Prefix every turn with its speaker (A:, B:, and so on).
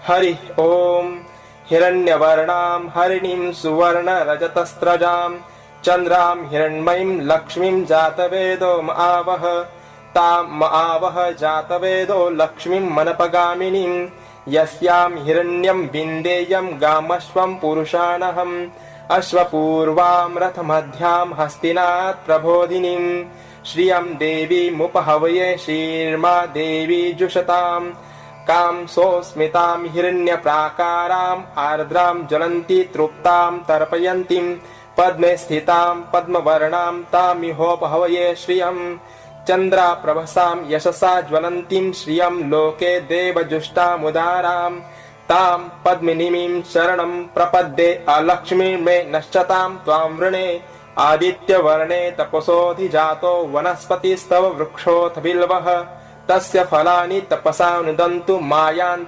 A: हरि ओम। हिरण्यवर्णां हरिणीं सुवर्णरजतस्रजां चन्द्रां हिरण्मयीं लक्ष्मीं जातवेदो आवह। ताम् आवह जातवेदो लक्ष्मीं मनपगामिनीं। यस्यां हिरण्यं विन्देयं गामश्वं पुरुषानहम्। अश्वपूर्वां रथमध्यां हस्तिनात् प्रबोधिनीं। श्रियं देवीमुपहवये श्रीर्मा देवी जुषताम्। कां सोऽस्मितां हिरण्यप्राकाराम् आर्द्रां ज्वलन्ती तृप्तां तर्पयन्तीं। पद्मे स्थितां पद्मवर्णां तामिहोपहवये श्रियम्। चन्द्राप्रभसां यशसा ज्वलन्तीं श्रियं लोके देवजुष्टामुदारां। तां पद्मिनीं शरणं प्रपद्ये अलक्ष्मीर्मे नश्यतां त्वां वृणे। आदित्यवर्णे तपसोऽधिजातो वनस्पतिस्तव वृक्षोऽथ बिल्वः। तस्य फलानि तपसा नुदन्तु मायान्त